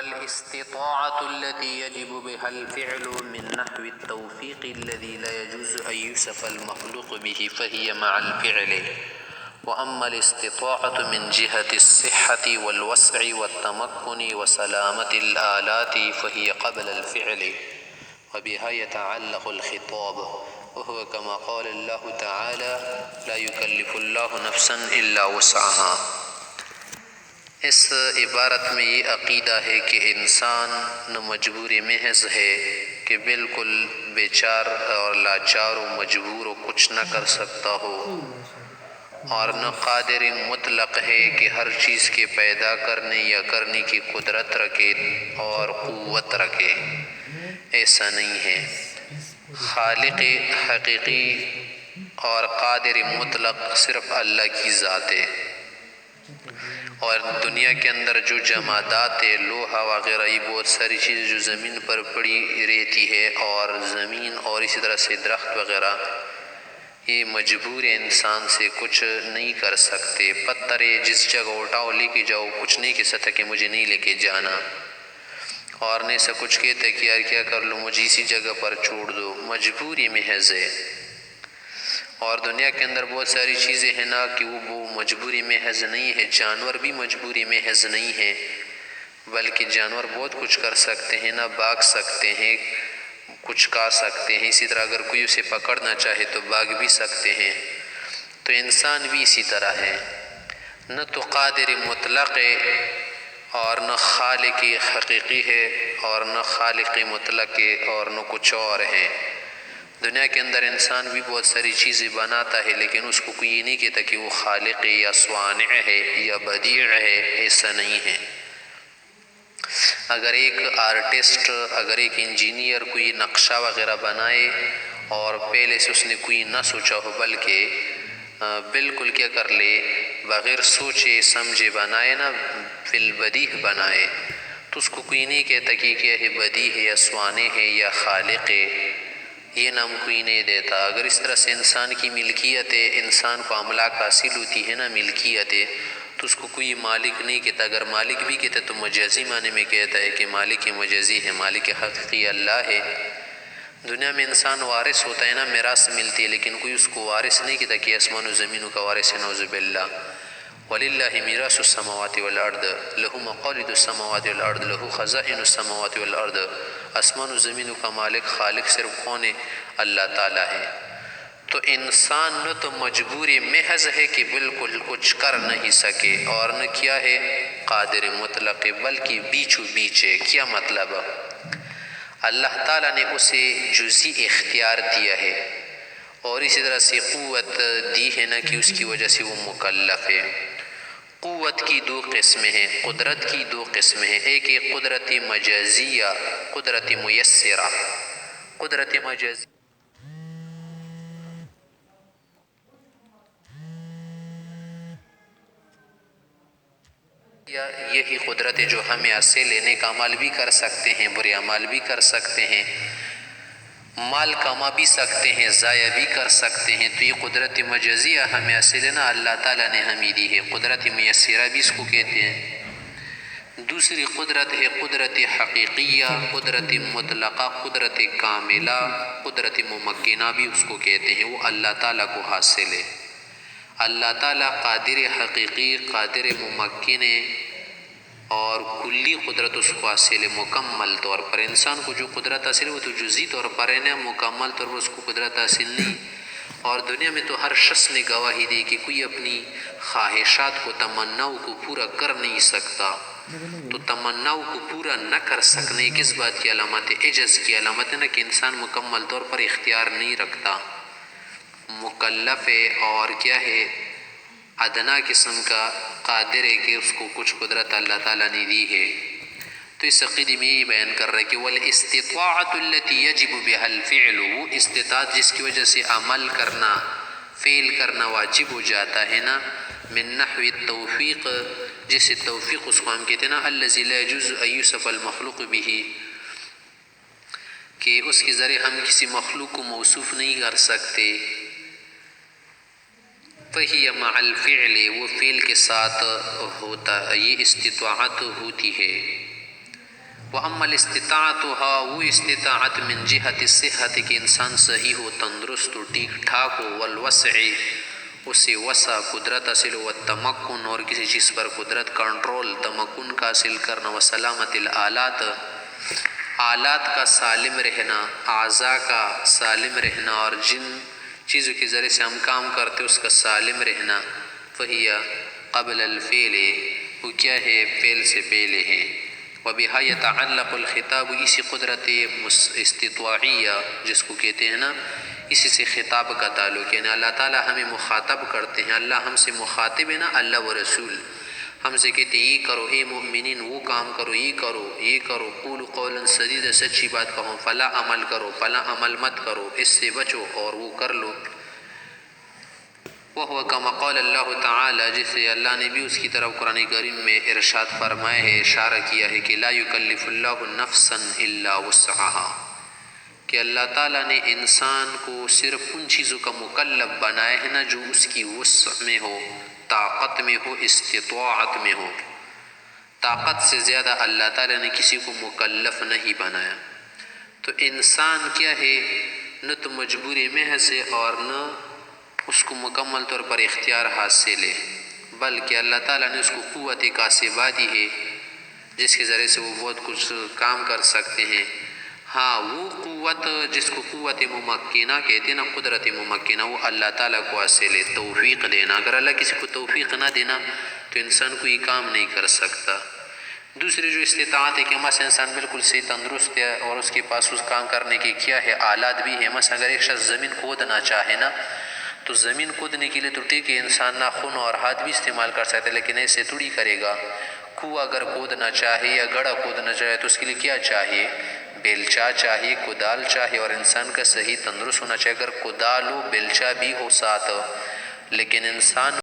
والاستطاعة التي يجب بها الفعل من نحو التوفيق الذي لا يجوز أن يوصف المخلوق به فهي مع الفعل. وأما الاستطاعة من جهة الصحة والوسع والتمكن وسلامة الآلات فهي قبل الفعل، وبها يتعلق الخطاب، وهو كما قال الله تعالى لا يكلف الله نفسا إلا وسعها. اس عبارت میں یہ عقیدہ ہے کہ انسان نہ مجبور محض ہے کہ بالکل بیچار اور لاچار و مجبور و کچھ نہ کر سکتا ہو، اور نہ قادر مطلق ہے کہ ہر چیز کے پیدا کرنے یا کرنے کی قدرت رکھے اور قوت رکھے. ایسا نہیں ہے. خالق حقیقی اور قادر مطلق صرف اللہ کی ذات ہے. اور دنیا کے اندر جو جمادات ہے، لوہا وغیرہ، یہ بہت ساری چیزیں جو زمین پر پڑی رہتی ہے، اور زمین اور اسی طرح سے درخت وغیرہ، یہ مجبور انسان سے کچھ نہیں کر سکتے. پتھر ہے، جس جگہ اٹھاؤ لے کے جاؤ، کچھ نہیں کہہ سکتا کہ مجھے نہیں لے کے جانا، اور نہیں سے کچھ کہتے کہ یار کیا کر لوں، مجھے اسی جگہ پر چھوڑ دو. مجبوری محض ہے. اور دنیا کے اندر بہت ساری چیزیں ہیں نا کہ وہ مجبوری محض نہیں ہے. جانور بھی مجبوری محض نہیں ہے، بلکہ جانور بہت کچھ کر سکتے ہیں نا، بھاگ سکتے ہیں، کچھ کھا سکتے ہیں. اسی طرح اگر کوئی اسے پکڑنا چاہے تو بھاگ بھی سکتے ہیں. تو انسان بھی اسی طرح ہے. نہ تو قادر مطلق ہے، اور نہ خالق حقیقی ہے، اور نہ خالق مطلق ہے، اور نہ کچھ اور ہے. دنیا کے اندر انسان بھی بہت ساری چیزیں بناتا ہے، لیکن اس کو کوئی یہ نہیں کہتا کہ وہ خالق ہے یا صانع ہے یا بدیع ہے. ایسا نہیں ہے. اگر ایک آرٹسٹ، اگر ایک انجینئر کوئی نقشہ وغیرہ بنائے اور پہلے سے اس نے کوئی نہ سوچا ہو، بلکہ بالکل کیا کر لے، بغیر سوچے سمجھے بنائے نا، فی البدیع بنائے، تو اس کو کوئی نہیں کہتا کہ کیا ہے، بدیع ہے یا صانع ہے یا خالق ہے. یہ نام کوئی نہیں دیتا. اگر اس طرح سے انسان کی ملکیت ہے، انسان کو املاک حاصل ہوتی ہے نا، ملکیت ہے، تو اس کو کوئی مالک نہیں کہتا. اگر مالک بھی کہتا تو مجازی معنی میں کہتا ہے کہ مالک مجازی ہے، مالک حقیقی اللہ ہے. دنیا میں انسان وارث ہوتا ہے نا، میراث ملتی ہے، لیکن کوئی اس کو وارث نہیں کہتا کہ آسمان و زمینوں کا وارث ہے. نعوذ باللہ. وَلِلَّهِ مِيرَاثُ السَّمَاوَاتِ وَالْأَرْضِ لَهُ مَقَالِيدُ السَّمَاوَاتِ وَالْأَرْضِ لَهُ خَزَائِنُ السَّمَاوَاتِ وَالْأَرْضِ. آسمان و زمینوں کا مالک، خالق صرف کون ہے؟ اللہ تعالیٰ ہے. تو انسان نہ تو مجبوری محض ہے کہ بالکل کچھ کر نہیں سکے، اور نہ کیا ہے، قادر مطلق ہے، بلکہ بیچو بیچ ہے. کیا مطلب؟ اللہ تعالیٰ نے اسے جزئی اختیار دیا ہے، اور اسی طرح سے قوت دی ہے نا کہ اس کی وجہ سے وہ مکلف ہے. قوت کی دو قسمیں ہیں، قدرت کی دو قسمیں ہیں. ایک ہے قدرت مجازیہ، قدرت میسرہ. قدرت مجازیہ یہی قدرت ہے جو ہمیں ایسے لینے کا عمل بھی کر سکتے ہیں، برے عمل بھی کر سکتے ہیں، مال کما بھی سکتے ہیں، ضائع بھی کر سکتے ہیں. تو یہ قدرت مجازیہ ہمیں ایسے لینا اللہ تعالیٰ نے ہمیں دی ہے. قدرت میسرہ بھی اس کو کہتے ہیں. دوسری قدرت ہے قدرت حقیقیہ، قدرت مطلقہ، قدرت کاملہ، قدرت ممکنہ بھی اس کو کہتے ہیں. وہ اللہ تعالیٰ کو حاصل ہے. اللہ تعالیٰ قادر حقیقی، قادر ممکن ہے، اور کلی قدرت اس کو حاصل ہے مکمل طور پر. انسان کو جو قدرت حاصل ہے وہ تو جزئی طور پر ہے نا، مکمل طور پر اس کو قدرت حاصل نہیں. اور دنیا میں تو ہر شخص نے گواہی دی کہ کوئی اپنی خواہشات کو، تمناؤں کو پورا کر نہیں سکتا. تو تمناؤں کو پورا نہ کر سکنے کس بات کی علامت ہے؟ عجز کی علامت ہے نا، کہ انسان مکمل طور پر اختیار نہیں رکھتا، مکلف ہے، اور کیا ہے، ادنا قسم کا قادر ہے کہ اس کو کچھ قدرت اللہ تعالیٰ نے دی ہے. تو اس عقیدے میں یہ بیان کر رہے کہ والاستطاعت التي يجب بها الفعل، وہ استطاعت جس کی وجہ سے عمل کرنا، فعل کرنا واجب ہو جاتا ہے نا، من نحو التوفیق، جیسے توفیق اس کو ہم کہتے ہیں نا، الذي لا يجوز ان يوصف المخلوق به، کہ اس کے ذریعے ہم کسی مخلوق کو موصوف نہیں کر سکتے. فَهِيَ مَعَ الْفِعْلِ، وہ فعل کے ساتھ ہوتا، یہ استطاعت ہوتی ہے. وَأَمَّا الِاسْتِطَاعَةُ وہ استطاعت من جہت صحت کہ انسان صحیح ہو، تندرست ہو، ٹھیک ٹھاک ہو، والوسع اسے وسع قدرت حاصل ہو، والتمکن اور کسی چیز پر قدرت کنٹرول تمکن کا حاصل کرنا، وسلامت الآلات آلات کا سالم رہنا، اعضاء کا سالم رہنا، اور جن چیزوں کے ذریعے سے ہم کام کرتے اس کا سالم رہنا، فہیا قبل الفعل وہ کیا ہے، فعل سے پہلے ہے، وبہا یتعلق الخطاب اسی قدرت استطاعیہ جس کو کہتے ہیں نا، اسی سے خطاب کا تعلق ہے، یعنی اللہ تعالیٰ ہمیں مخاطب کرتے ہیں، اللہ ہم سے مخاطب ہے نا، اللہ و رسول ہم سے کہتے ہیں یہ کرو اے مومنین، وہ کام کرو، یہ کرو، یہ کرو، قولوا قولا سدیدا سچی بات کہو، فلا عمل کرو، فلا عمل مت کرو، اس سے بچو اور وہ کر لو۔ وَهُوَ كَمَا قَالَ اللَّهُ تعالیٰ جسے اللہ نے بھی اس کی طرف قرآن کریم میں ارشاد فرمایا ہے، اشارہ کیا ہے کہ لا يكلف الله نفسا الا وسعها، کہ اللہ تعالیٰ نے انسان کو صرف ان چیزوں کا مکلف بنایا ہے نا جو اس کی وسع میں ہو، طاقت میں ہو، استطاعت میں ہو۔ طاقت سے زیادہ اللہ تعالیٰ نے کسی کو مکلف نہیں بنایا۔ تو انسان کیا ہے، نہ تو مجبوری محض ہے اور نہ اس کو مکمل طور پر اختیار حاصل ہے، بلکہ اللہ تعالیٰ نے اس کو قوت کاسبہ دی ہے جس کے ذریعے سے وہ بہت کچھ کام کر سکتے ہیں۔ ہاں وہ قوت جس کو قوت ممکنہ کہتے ہیں نا، قدرت ممکنہ، وہ اللہ تعالیٰ کو حاصل ہے، توفیق دینا۔ اگر اللہ کسی کو توفیق نہ دینا تو انسان کوئی کام نہیں کر سکتا۔ دوسری جو استطاعت ہے کہ مثلا انسان بالکل صحیح تندرست ہے اور اس کے پاس اس کام کرنے کے کیا ہے، آلات بھی ہیں۔ مثلا اگر ایک شخص زمین کھودنا چاہے نا، تو زمین کھودنے کے لیے تو ٹھیک ہے انسان ناخن اور ہاتھ بھی استعمال کر سکتا ہے، لیکن ایسے تھوڑی کرے گا۔ کنواں اگر کھودنا چاہے یا گڑھا کھودنا چاہے تو اس کے لیے کیا چاہیے، بیلچا چاہیے، کدال چاہیے، اور انسان کا صحیح تندرست ہونا چاہیے۔ اگر کدال ہو بیلچا بھی ہو ساتھ، لیکن انسان